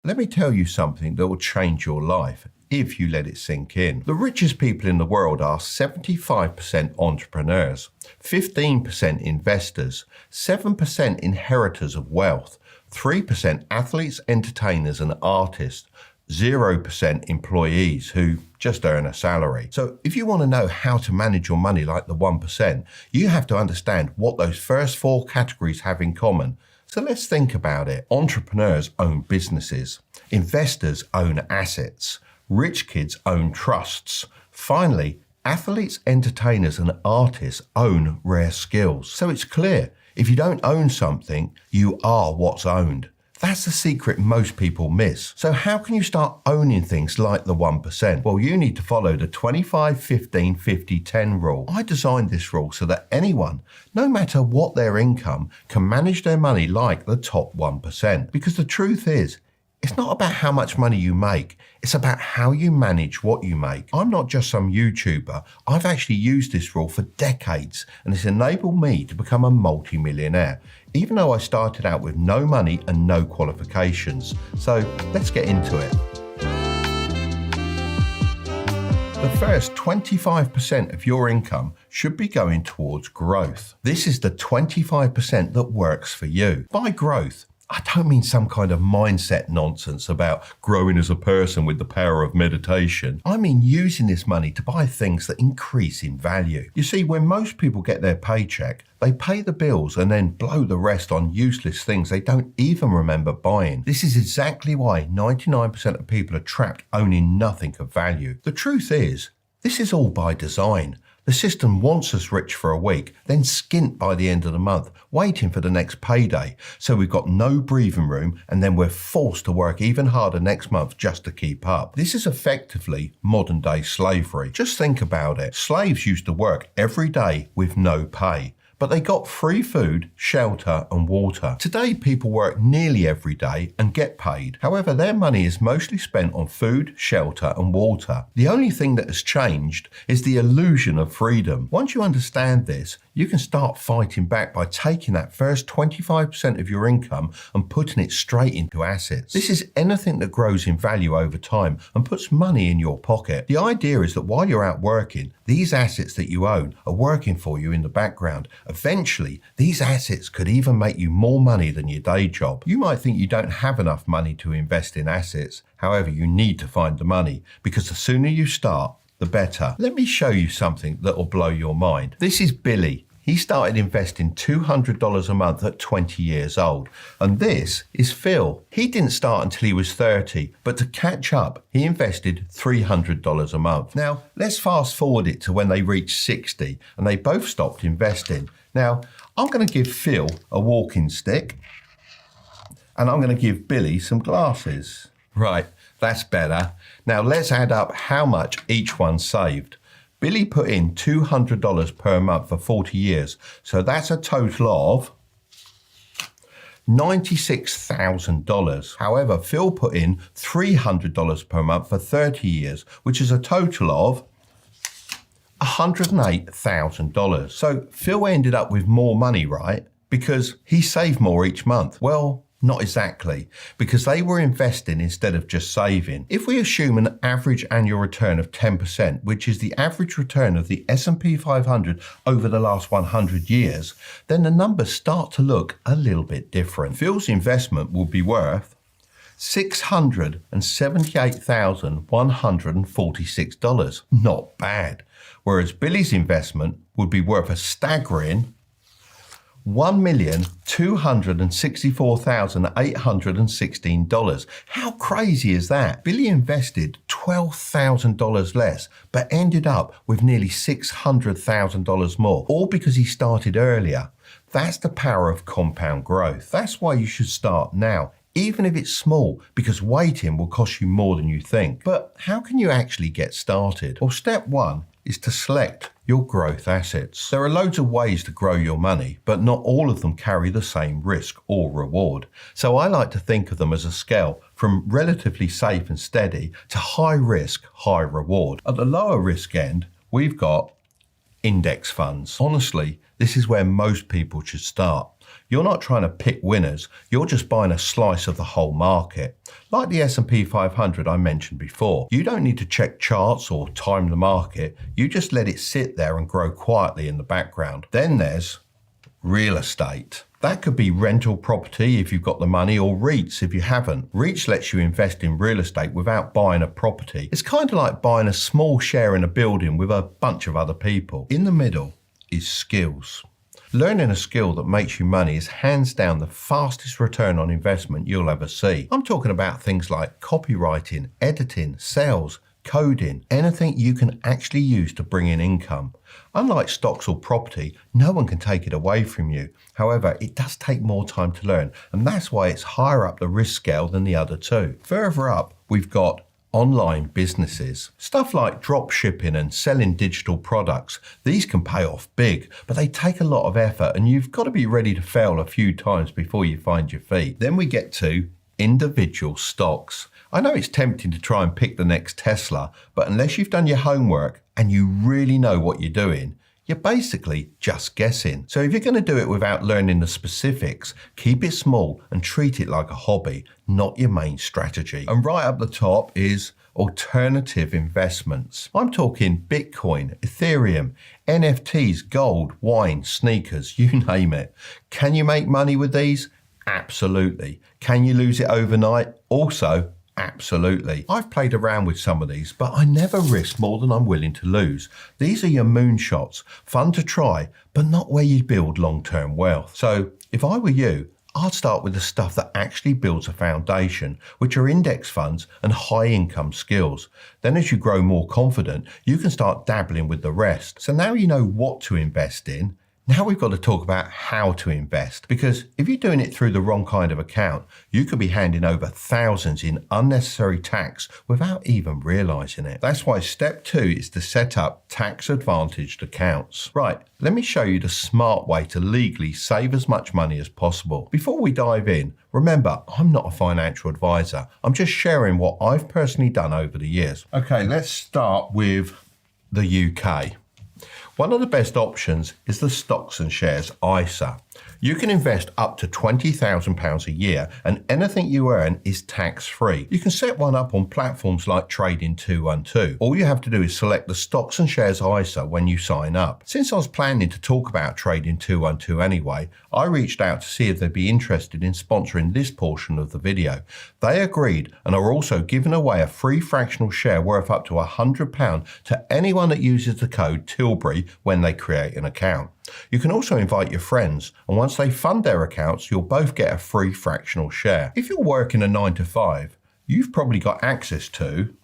Let me tell you something that will change your life if you let it sink in. The richest people in the world are 75% entrepreneurs, 15% investors, 7% inheritors of wealth, 3% athletes, entertainers and artists, 0% employees who just earn a salary. So if you want to know how to manage your money like the 1%, you have to understand what those first four categories have in common. So let's think about it. Entrepreneurs own businesses. Investors own assets. Rich kids own trusts. Finally, athletes, entertainers and artists own rare skills. So it's clear, if you don't own something, you are what's owned. That's the secret most people miss. So how can you start owning things like the 1%? Well, you need to follow the 25-15-50-10 rule. I designed this rule so that anyone, no matter what their income, can manage their money like the top 1%. Because the truth is, it's not about how much money you make. It's about how you manage what you make. I'm not just some YouTuber. I've actually used this rule for decades, and it's enabled me to become a multi-millionaire, even though I started out with no money and no qualifications. So let's get into it. The first 25% of your income should be going towards growth. This is the 25% that works for you. By growth, I don't mean some kind of mindset nonsense about growing as a person with the power of meditation. I mean using this money to buy things that increase in value. You see, when most people get their paycheck, they pay the bills and then blow the rest on useless things they don't even remember buying. This is exactly why 99% of people are trapped owning nothing of value. The truth is, this is all by design. The system wants us rich for a week, then skint by the end of the month, waiting for the next payday. So we've got no breathing room, and then we're forced to work even harder next month just to keep up. This is effectively modern day slavery. Just think about it. Slaves used to work every day with no pay, but they got free food, shelter and water. Today, people work nearly every day and get paid. However, their money is mostly spent on food, shelter and water. The only thing that has changed is the illusion of freedom. Once you understand this, you can start fighting back by taking that first 25% of your income and putting it straight into assets. This is anything that grows in value over time and puts money in your pocket. The idea is that while you're out working, these assets that you own are working for you in the background. Eventually, these assets could even make you more money than your day job. You might think you don't have enough money to invest in assets. However, you need to find the money, because the sooner you start, the better. Let me show you something that will blow your mind. This is Billy. He started investing $200 a month at 20 years old. And this is Phil. He didn't start until he was 30, but to catch up, he invested $300 a month. Now, let's fast forward it to when they reached 60 and they both stopped investing. Now, I'm going to give Phil a walking stick and I'm going to give Billy some glasses. Right, that's better. Now let's add up how much each one saved. Billy put in $200 per month for 40 years, so that's a total of $96,000. However, Phil put in $300 per month for 30 years, which is a total of $108,000. So Phil ended up with more money, right? Because he saved more each month. Well, not exactly, because they were investing instead of just saving. If we assume an average annual return of 10%, which is the average return of the S&P 500 over the last 100 years, then the numbers start to look a little bit different. Phil's investment will be worth $678,146. Not bad. Whereas Billy's investment would be worth a staggering $1,264,816. How crazy is that? Billy invested $12,000 less, but ended up with nearly $600,000 more, all because he started earlier. That's the power of compound growth. That's why you should start now, even if it's small, because waiting will cost you more than you think. But how can you actually get started? Well, step one is to select your growth assets. There are loads of ways to grow your money, but not all of them carry the same risk or reward. So I like to think of them as a scale from relatively safe and steady to high risk, high reward. At the lower risk end, we've got index funds. Honestly, this is where most people should start. You're not trying to pick winners, you're just buying a slice of the whole market. Like the S&P 500 I mentioned before, you don't need to check charts or time the market, you just let it sit there and grow quietly in the background. Then there's real estate. That could be rental property if you've got the money, or REITs if you haven't. REITs lets you invest in real estate without buying a property. It's kind of like buying a small share in a building with a bunch of other people. In the middle is skills. Learning a skill that makes you money is hands down the fastest return on investment you'll ever see. I'm talking about things like copywriting, editing, sales, coding, anything you can actually use to bring in income. Unlike stocks or property, no one can take it away from you. However, it does take more time to learn, and that's why it's higher up the risk scale than the other two. Further up, we've got online businesses. Stuff like drop shipping and selling digital products. These can pay off big, but they take a lot of effort, and you've got to be ready to fail a few times before you find your feet. Then we get to individual stocks. I know it's tempting to try and pick the next Tesla, but unless you've done your homework and you really know what you're doing, you're basically just guessing. So if you're going to do it without learning the specifics, keep it small and treat it like a hobby, not your main strategy. And right up the top is alternative investments. I'm talking Bitcoin, Ethereum, NFTs, gold, wine, sneakers, you name it. Can you make money with these? Absolutely. Can you lose it overnight? Also, absolutely. I've played around with some of these, but I never risk more than I'm willing to lose. These are your moonshots, fun to try, but not where you build long-term wealth. So if I were you, I'd start with the stuff that actually builds a foundation, which are index funds and high-income skills. Then as you grow more confident, you can start dabbling with the rest. So now you know what to invest in. Now we've got to talk about how to invest, because if you're doing it through the wrong kind of account, you could be handing over thousands in unnecessary tax without even realizing it. That's why step 2 is to set up tax advantaged accounts. Right, let me show you the smart way to legally save as much money as possible. Before we dive in, remember, I'm not a financial advisor. I'm just sharing what I've personally done over the years. Okay, let's start with the UK. One of the best options is the stocks and shares ISA. You can invest up to £20,000 a year, and anything you earn is tax-free. You can set one up on platforms like Trading 212. All you have to do is select the stocks and shares ISA when you sign up. Since I was planning to talk about Trading 212 anyway, I reached out to see if they'd be interested in sponsoring this portion of the video. They agreed and are also giving away a free fractional share worth up to £100 to anyone that uses the code Tilbury when they create an account. You can also invite your friends, and once they fund their accounts, you'll both get a free fractional share. If you're working a 9 to 5, you've probably got access to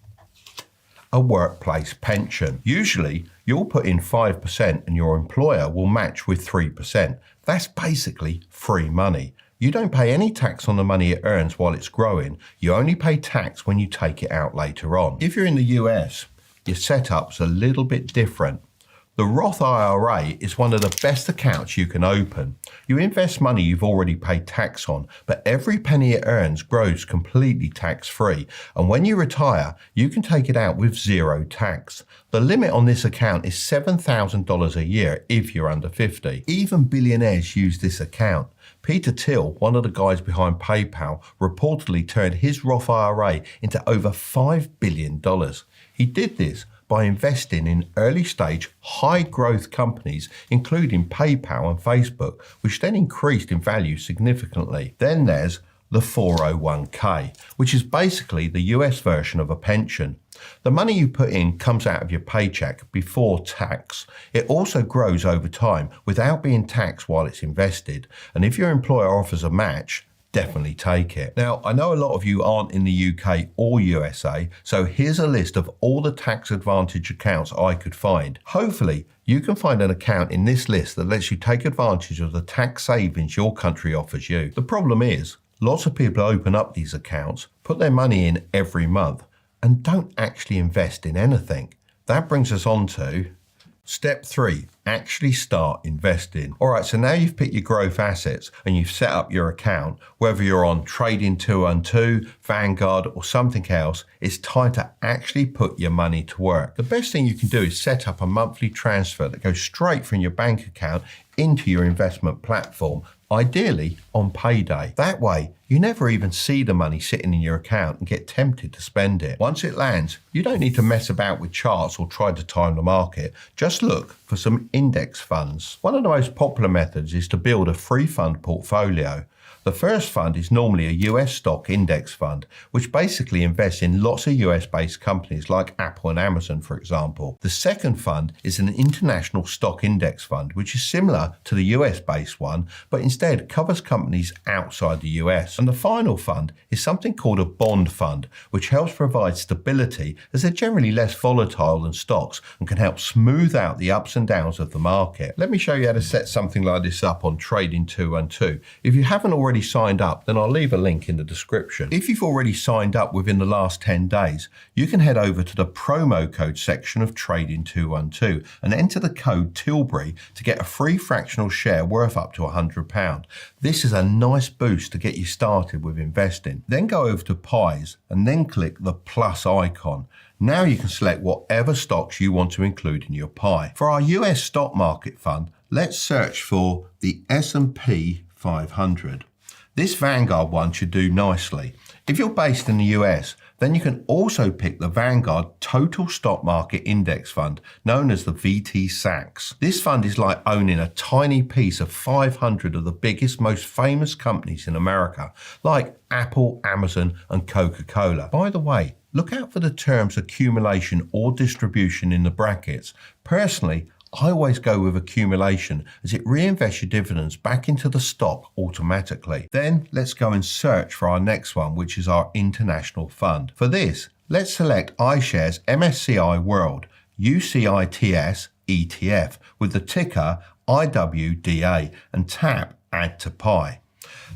a workplace pension. Usually, you'll put in 5% and your employer will match with 3%. That's basically free money. You don't pay any tax on the money it earns while it's growing. You only pay tax when you take it out later on. If you're in the US, your setup's a little bit different. The Roth IRA is one of the best accounts you can open. You invest money you've already paid tax on, but every penny it earns grows completely tax-free. And when you retire, you can take it out with zero tax. The limit on this account is $7,000 a year if you're under 50. Even billionaires use this account. Peter Thiel, one of the guys behind PayPal, reportedly turned his Roth IRA into over $5 billion. He did this by investing in early-stage, high-growth companies, including PayPal and Facebook, which then increased in value significantly. Then there's the 401k, which is basically the US version of a pension. The money you put in comes out of your paycheck before tax. It also grows over time without being taxed while it's invested. And if your employer offers a match, definitely take it. Now, I know a lot of you aren't in the UK or USA, so here's a list of all the tax advantage accounts I could find. Hopefully, you can find an account in this list that lets you take advantage of the tax savings your country offers you. The problem is, lots of people open up these accounts, put their money in every month, and don't actually invest in anything. That brings us on to step 3, actually start investing. All right, so now you've picked your growth assets and you've set up your account, whether you're on Trading 212, Vanguard, or something else, it's time to actually put your money to work. The best thing you can do is set up a monthly transfer that goes straight from your bank account into your investment platform. ideally on payday. That way, you never even see the money sitting in your account and get tempted to spend it. Once it lands, you don't need to mess about with charts or try to time the market. Just look for some index funds. One of the most popular methods is to build a free fund portfolio. The first fund is normally a US stock index fund, which basically invests in lots of US-based companies like Apple and Amazon, for example. The second fund is an international stock index fund, which is similar to the US-based one, but instead covers companies outside the US. And the final fund is something called a bond fund, which helps provide stability as they're generally less volatile than stocks and can help smooth out the ups and downs of the market. Let me show you how to set something like this up on Trading 212. If you haven't already signed up, then I'll leave a link in the description. If you've already signed up within the last 10 days, you can head over to the promo code section of Trading 212 and enter the code Tilbury to get a free fractional share worth up to £100. This is a nice boost to get you started with investing. Then go over to pies and then click the plus icon. Now you can select whatever stocks you want to include in your pie. For our US stock market fund, let's search for the S&P 500. This Vanguard one should do nicely. If you're based in the US, then you can also pick the Vanguard Total Stock Market Index Fund, known as the VT-SAX. This fund is like owning a tiny piece of 500 of the biggest, most famous companies in America, like Apple, Amazon, and Coca-Cola. By the way, look out for the terms accumulation or distribution in the brackets. Personally, I always go with accumulation as it reinvests your dividends back into the stock automatically. Then let's go and search for our next one, which is our international fund. For this, let's select iShares MSCI World UCITS ETF with the ticker IWDA and tap Add to Pie.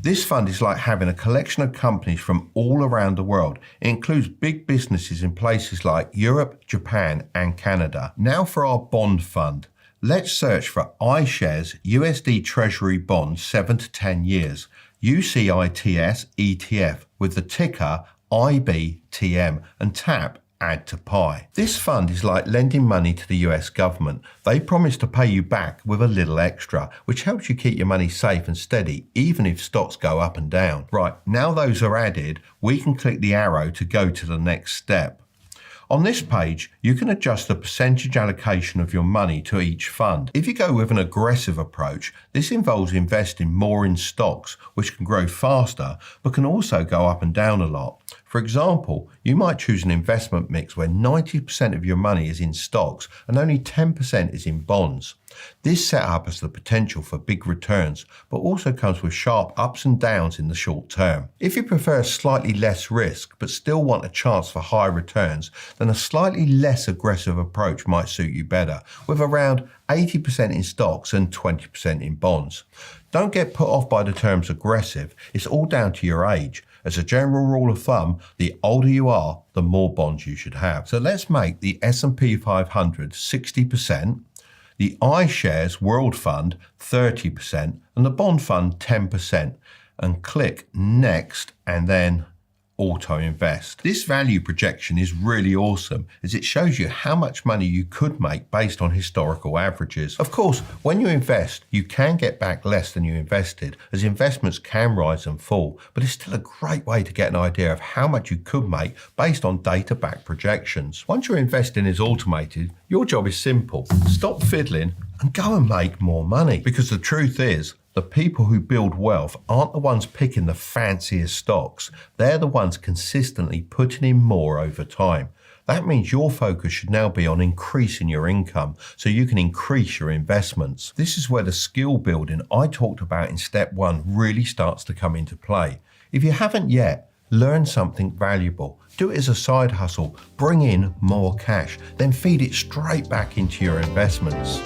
This fund is like having a collection of companies from all around the world. It includes big businesses in places like Europe, Japan, and Canada. Now for our bond fund. Let's search for iShares USD Treasury Bonds 7 to 10 years, UCITS ETF with the ticker IBTM and tap Add to Pie. This fund is like lending money to the US government. They promise to pay you back with a little extra, which helps you keep your money safe and steady, even if stocks go up and down. Right, now those are added, we can click the arrow to go to the next step. On this page, you can adjust the percentage allocation of your money to each fund. If you go with an aggressive approach, this involves investing more in stocks, which can grow faster, but can also go up and down a lot. For example, you might choose an investment mix where 90% of your money is in stocks and only 10% is in bonds. This setup has the potential for big returns, but also comes with sharp ups and downs in the short term. If you prefer slightly less risk, but still want a chance for high returns, then a slightly less aggressive approach might suit you better, with around 80% in stocks and 20% in bonds. Don't get put off by the terms aggressive, it's all down to your age. As a general rule of thumb, the older you are, the more bonds you should have. So let's make the S&P 500 60%, the iShares World Fund 30%, and the bond fund 10%, and click Next and then Auto Invest. This value projection is really awesome as it shows you how much money you could make based on historical averages. Of course, when you invest, you can get back less than you invested as investments can rise and fall, but it's still a great way to get an idea of how much you could make based on data-backed projections. Once your investing is automated, your job is simple. Stop fiddling and go and make more money. Because the truth is, the people who build wealth aren't the ones picking the fanciest stocks. They're the ones consistently putting in more over time. That means your focus should now be on increasing your income so you can increase your investments. This is where the skill building I talked about in step 1 really starts to come into play. If you haven't yet, learn something valuable. Do it as a side hustle. Bring in more cash, then feed it straight back into your investments.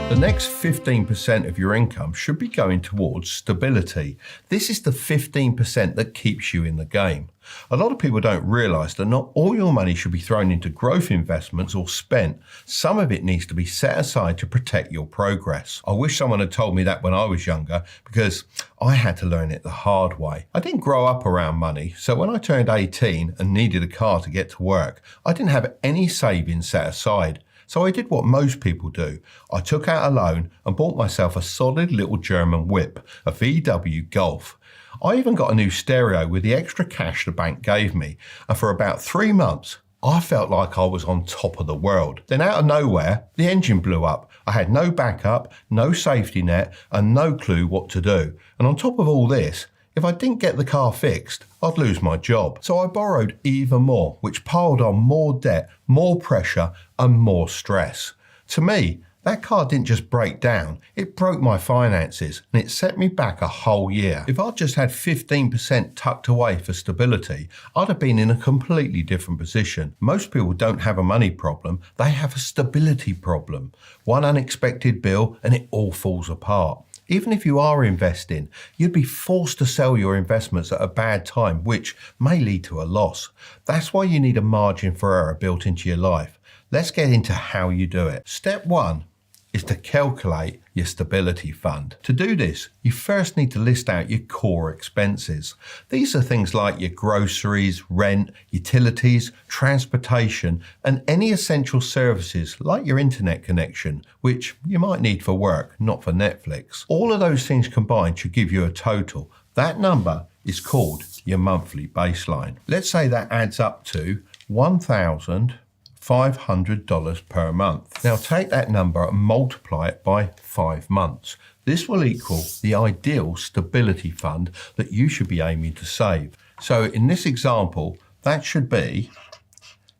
The next 15% of your income should be going towards stability. This is the 15% that keeps you in the game. A lot of people don't realise that not all your money should be thrown into growth investments or spent. Some of it needs to be set aside to protect your progress. I wish someone had told me that when I was younger because I had to learn it the hard way. I didn't grow up around money, so when I turned 18 and needed a car to get to work, I didn't have any savings set aside. So I did what most people do. I took out a loan and bought myself a solid little German whip, a VW Golf. I even got a new stereo with the extra cash the bank gave me, and for about 3 months, I felt like I was on top of the world. Then out of nowhere, the engine blew up. I had no backup, no safety net, and no clue what to do. And on top of all this, if I didn't get the car fixed, I'd lose my job. So I borrowed even more, which piled on more debt, more pressure, and more stress. To me, that car didn't just break down, it broke my finances and it set me back a whole year. If I'd just had 15% tucked away for stability, I'd have been in a completely different position. Most people don't have a money problem, they have a stability problem. One unexpected bill and it all falls apart. Even if you are investing, you'd be forced to sell your investments at a bad time, which may lead to a loss. That's why you need a margin for error built into your life. Let's get into how you do it. Step 1 is to calculate your stability fund. To do this, you first need to list out your core expenses. These are things like your groceries, rent, utilities, transportation, and any essential services like your internet connection, which you might need for work, not for Netflix. All of those things combined should give you a total. That number is called your monthly baseline. Let's say that adds up to $1,500 per month. Now take that number and multiply it by 5 months. This will equal the ideal stability fund that you should be aiming to save. So in this example, that should be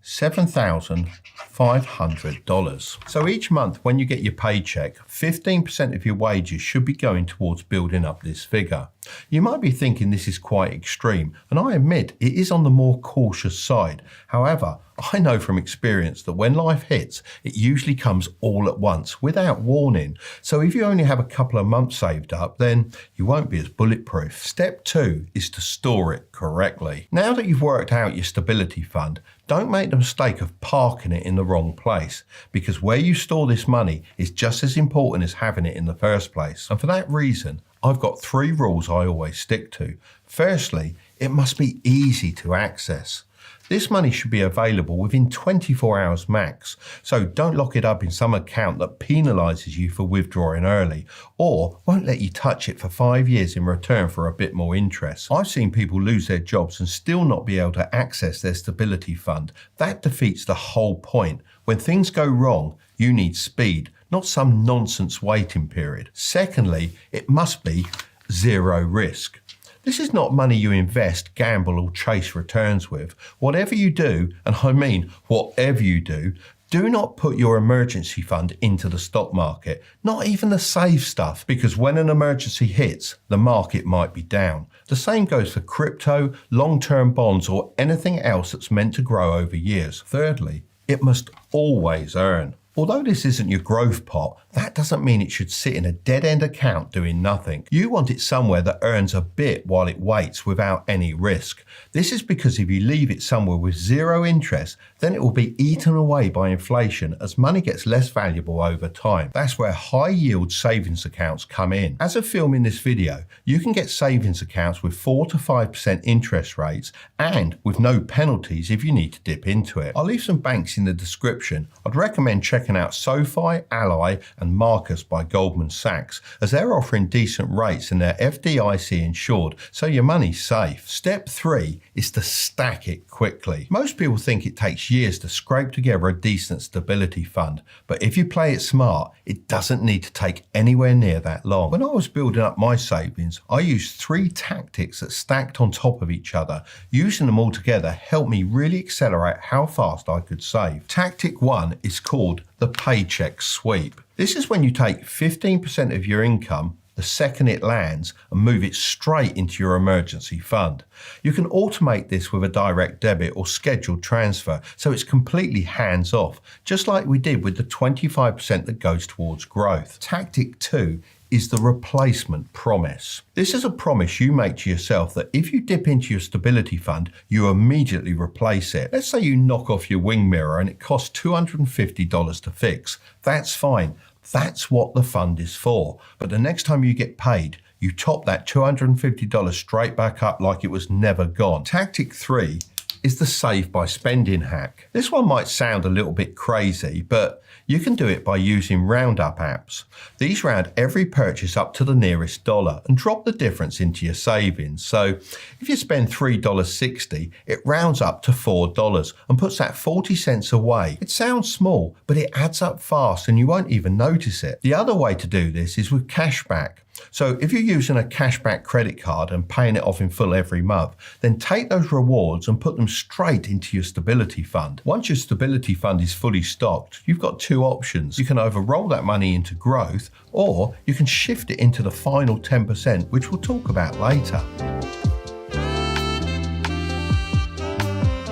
$7,500. So each month when you get your paycheck, 15% of your wages should be going towards building up this figure. You might be thinking this is quite extreme, and I admit it is on the more cautious side. However, I know from experience that when life hits, it usually comes all at once without warning. So if you only have a couple of months saved up, then you won't be as bulletproof. Step 2 is to store it correctly. Now that you've worked out your stability fund, don't make the mistake of parking it in the wrong place, because where you store this money is just as important as having it in the first place. And for that reason, I've got 3 rules I always stick to. Firstly, it must be easy to access. This money should be available within 24 hours max, so don't lock it up in some account that penalises you for withdrawing early, or won't let you touch it for 5 years in return for a bit more interest. I've seen people lose their jobs and still not be able to access their stability fund. That defeats the whole point. When things go wrong, you need speed, not some nonsense waiting period. Secondly, it must be zero risk. This is not money you invest, gamble, or chase returns with. Whatever you do, and I mean whatever you do not put your emergency fund into the stock market, not even the safe stuff, because when an emergency hits, the market might be down. The same goes for crypto, long-term bonds, or anything else that's meant to grow over years. Thirdly, it must always earn. Although this isn't your growth pot, that doesn't mean it should sit in a dead-end account doing nothing. You want it somewhere that earns a bit while it waits without any risk. This is because if you leave it somewhere with zero interest, then it will be eaten away by inflation as money gets less valuable over time. That's where high-yield savings accounts come in. As of filming this video, you can get savings accounts with 4 to 5% interest rates and with no penalties if you need to dip into it. I'll leave some banks in the description. I'd recommend checking out SoFi, Ally, and Marcus by Goldman Sachs, as they're offering decent rates and they're FDIC insured, so your money's safe. Step 3 is to stack it quickly. Most people think it takes years to scrape together a decent stability fund, but if you play it smart, it doesn't need to take anywhere near that long. When I was building up my savings, I used 3 tactics that stacked on top of each other. Using them all together helped me really accelerate how fast I could save. Tactic 1 is called the paycheck sweep. This is when you take 15% of your income the second it lands and move it straight into your emergency fund. You can automate this with a direct debit or scheduled transfer, so it's completely hands-off, just like we did with the 25% that goes towards growth. Tactic 2 is the replacement promise. This is a promise you make to yourself that if you dip into your stability fund, you immediately replace it. Let's say you knock off your wing mirror and it costs $250 to fix. That's fine. That's what the fund is for. But the next time you get paid, you top that $250 straight back up like it was never gone. Tactic 3 is the save by spending hack. This one might sound a little bit crazy, but you can do it by using roundup apps. These round every purchase up to the nearest dollar and drop the difference into your savings. So if you spend $3.60, it rounds up to $4 and puts that 40 cents away. It sounds small, but it adds up fast and you won't even notice it. The other way to do this is with cashback. So if you're using a cashback credit card and paying it off in full every month, then take those rewards and put them straight into your stability fund. Once your stability fund is fully stocked, you've got two options. You can either roll that money into growth, or you can shift it into the final 10%, which we'll talk about later.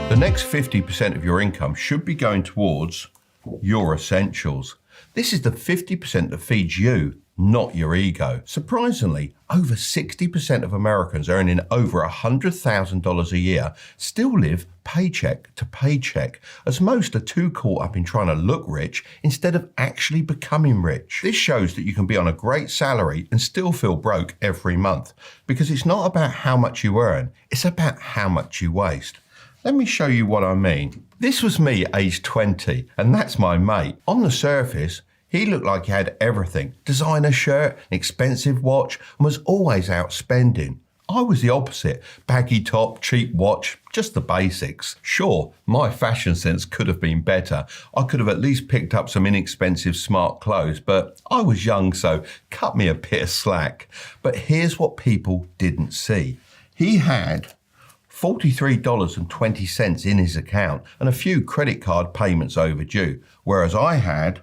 The next 50% of your income should be going towards your essentials. This is the 50% that feeds you, not your ego. Surprisingly, over 60% of Americans earning over $100,000 a year still live paycheck to paycheck, as most are too caught up in trying to look rich instead of actually becoming rich. This shows that you can be on a great salary and still feel broke every month, because it's not about how much you earn, it's about how much you waste. Let me show you what I mean. This was me aged 20, and that's my mate. On the surface, he looked like he had everything: designer shirt, an expensive watch, and was always out spending. I was the opposite: baggy top, cheap watch, just the basics. Sure, my fashion sense could have been better. I could have at least picked up some inexpensive smart clothes, but I was young, so cut me a bit of slack. But here's what people didn't see. He had $43.20 in his account and a few credit card payments overdue, whereas I had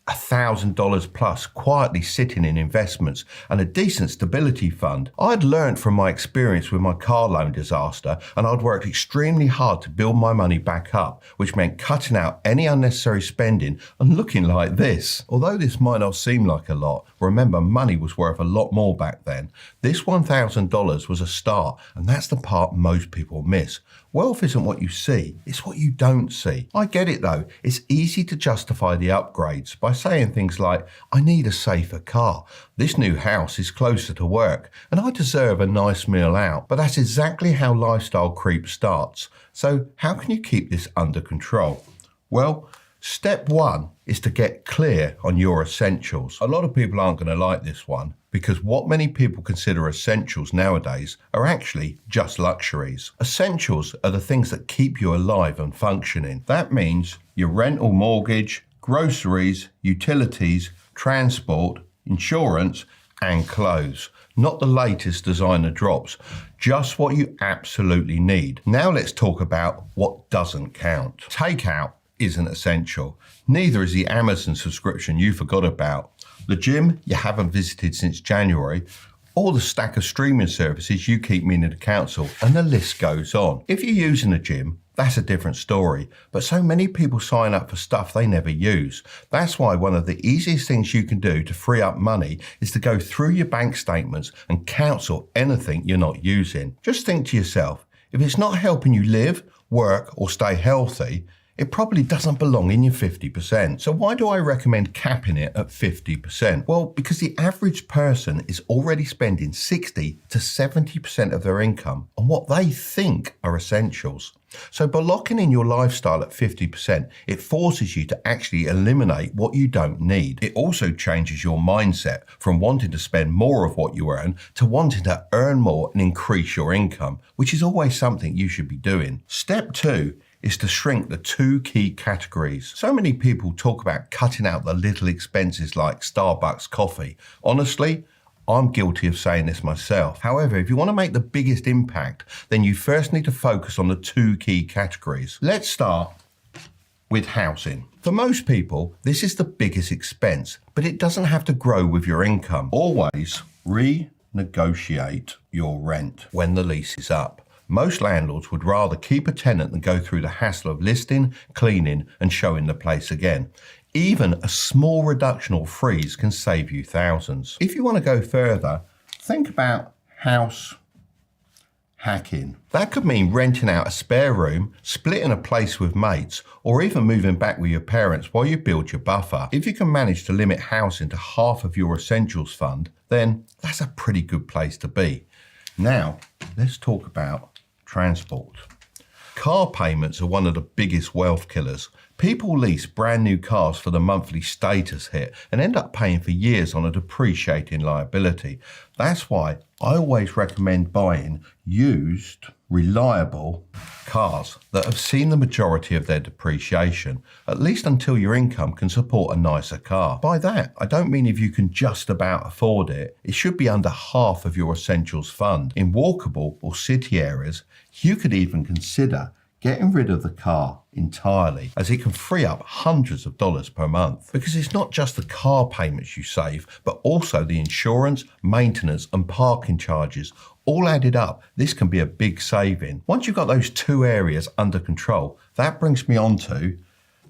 $1,000 plus quietly sitting in investments and a decent stability fund. I'd learned from my experience with my car loan disaster, and I'd worked extremely hard to build my money back up, which meant cutting out any unnecessary spending and looking like this. Although this might not seem like a lot, remember, money was worth a lot more back then. This $1,000 was a start, and that's the part most people miss. Wealth isn't what you see, it's what you don't see. I get it though. It's easy to justify the upgrades by saying things like, I need a safer car, this new house is closer to work, and I deserve a nice meal out. But that's exactly how lifestyle creep starts. So how can you keep this under control? Well, step one is to get clear on your essentials. A lot of people aren't going to like this one, because what many people consider essentials nowadays are actually just luxuries. Essentials are the things that keep you alive and functioning. That means your rent or mortgage, groceries, utilities, transport, insurance, and clothes. Not the latest designer drops, just what you absolutely need. Now let's talk about what doesn't count. Takeout isn't essential. Neither is the Amazon subscription you forgot about, the gym you haven't visited since January, or the stack of streaming services you keep meaning to cancel, and the list goes on. If you're using a gym, that's a different story, but so many people sign up for stuff they never use. That's why one of the easiest things you can do to free up money is to go through your bank statements and cancel anything you're not using. Just think to yourself, if it's not helping you live, work, or stay healthy, it probably doesn't belong in your 50%. So why do I recommend capping it at 50%? Well, because the average person is already spending 60 to 70% of their income on what they think are essentials. So by locking in your lifestyle at 50%, it forces you to actually eliminate what you don't need. It also changes your mindset from wanting to spend more of what you earn to wanting to earn more and increase your income, which is always something you should be doing. Step two is to shrink the two key categories. So many people talk about cutting out the little expenses like Starbucks coffee. Honestly, I'm guilty of saying this myself. However, if you want to make the biggest impact, then you first need to focus on the two key categories. Let's start with housing. For most people, this is the biggest expense, but it doesn't have to grow with your income. Always renegotiate your rent when the lease is up. Most landlords would rather keep a tenant than go through the hassle of listing, cleaning, and showing the place again. Even a small reduction or freeze can save you thousands. If you want to go further, think about house hacking. That could mean renting out a spare room, splitting a place with mates, or even moving back with your parents while you build your buffer. If you can manage to limit housing to half of your essentials fund, then that's a pretty good place to be. Now, let's talk about transport. Car payments are one of the biggest wealth killers. People lease brand new cars for the monthly status hit and end up paying for years on a depreciating liability. That's why I always recommend buying used, reliable cars that have seen the majority of their depreciation, at least until your income can support a nicer car. By that, I don't mean if you can just about afford it. It should be under half of your essentials fund. In walkable or city areas, you could even consider getting rid of the car entirely, as it can free up hundreds of dollars per month. Because it's not just the car payments you save, but also the insurance, maintenance and parking charges. All added up, this can be a big saving. Once you've got those two areas under control, that brings me on to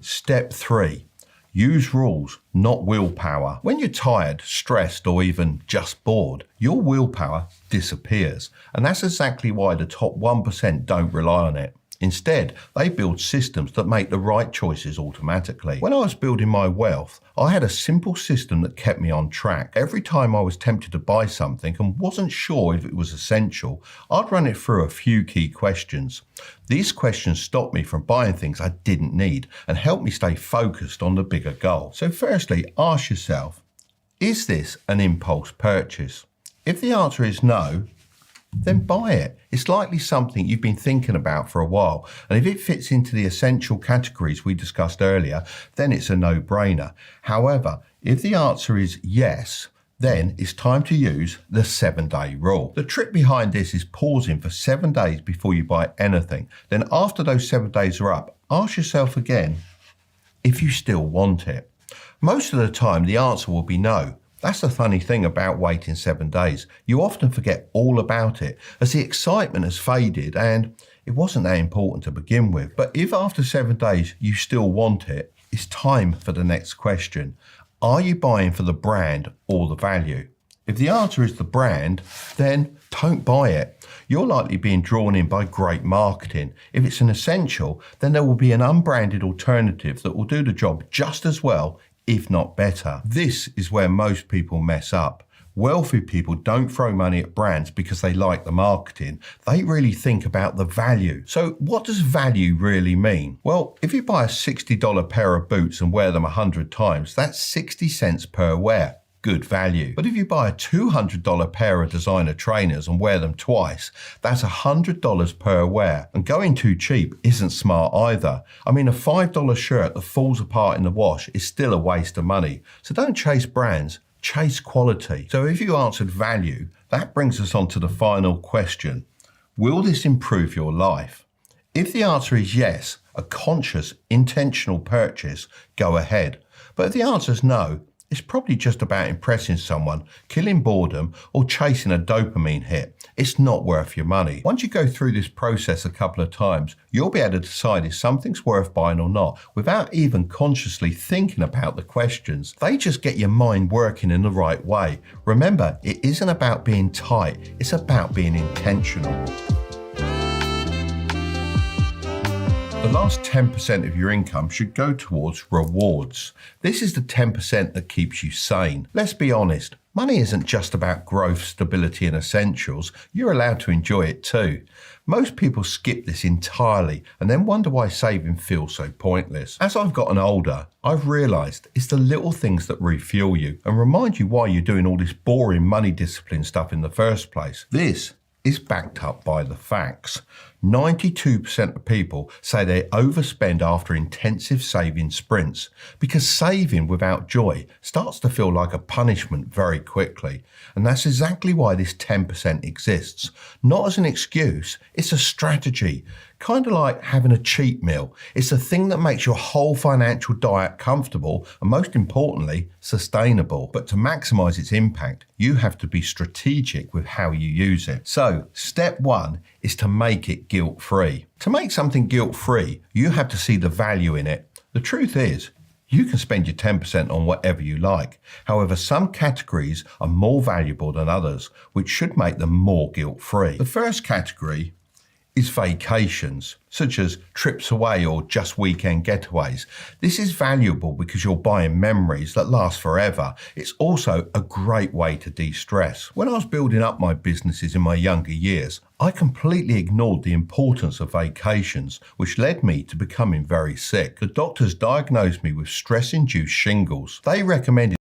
step 3. Use rules, not willpower. When you're tired, stressed, or even just bored, your willpower disappears. And that's exactly why the top 1% don't rely on it. Instead, they build systems that make the right choices automatically. When I was building my wealth, I had a simple system that kept me on track. Every time I was tempted to buy something and wasn't sure if it was essential, I'd run it through a few key questions. These questions stopped me from buying things I didn't need and helped me stay focused on the bigger goal. So firstly, ask yourself, is this an impulse purchase? If the answer is no, then buy it. It's likely something you've been thinking about for a while, and if it fits into the essential categories we discussed earlier, then it's a no-brainer. However, if the answer is yes, then it's time to use the 7-day rule. The trick behind this is pausing for 7 days before you buy anything. Then after those 7 days are up, ask yourself again if you still want it. Most of the time, the answer will be no. That's the funny thing about waiting 7 days. You often forget all about it as the excitement has faded and it wasn't that important to begin with. But if after 7 days you still want it, it's time for the next question. Are you buying for the brand or the value? If the answer is the brand, then don't buy it. You're likely being drawn in by great marketing. If it's an essential, then there will be an unbranded alternative that will do the job just as well, if not better. This is where most people mess up. Wealthy people don't throw money at brands because they like the marketing. They really think about the value. So what does value really mean? Well, if you buy a $60 pair of boots and wear them 100 times, that's 60 cents per wear. Good value. But if you buy a $200 pair of designer trainers and wear them twice, that's $100 per wear. And going too cheap isn't smart either. I mean, a $5 shirt that falls apart in the wash is still a waste of money. So don't chase brands, chase quality. So if you answered value, that brings us on to the final question. Will this improve your life? If the answer is yes, a conscious, intentional purchase, go ahead. But if the answer is no, it's probably just about impressing someone, killing boredom, or chasing a dopamine hit. It's not worth your money. Once you go through this process a couple of times, you'll be able to decide if something's worth buying or not without even consciously thinking about the questions. They just get your mind working in the right way. Remember, it isn't about being tight, it's about being intentional. The last 10% of your income should go towards rewards. This is the 10% that keeps you sane. Let's be honest, money isn't just about growth, stability and essentials. You're allowed to enjoy it too. Most people skip this entirely and then wonder why saving feels so pointless. As I've gotten older, I've realised it's the little things that refuel you and remind you why you're doing all this boring money discipline stuff in the first place. This is backed up by the facts. 92% of people say they overspend after intensive saving sprints because saving without joy starts to feel like a punishment very quickly. And that's exactly why this 10% exists. Not as an excuse, it's a strategy. Kind of like having a cheat meal. It's the thing that makes your whole financial diet comfortable and, most importantly, sustainable. But to maximize its impact, you have to be strategic with how you use it. So, step 1 is to make it guilt-free. To make something guilt-free, you have to see the value in it. The truth is, you can spend your 10% on whatever you like. However, some categories are more valuable than others, which should make them more guilt-free. The first category is vacations, such as trips away or just weekend getaways. This is valuable because you're buying memories that last forever. It's also a great way to de-stress. When I was building up my businesses in my younger years, I completely ignored the importance of vacations, which led me to becoming very sick. The doctors diagnosed me with stress-induced shingles. They recommended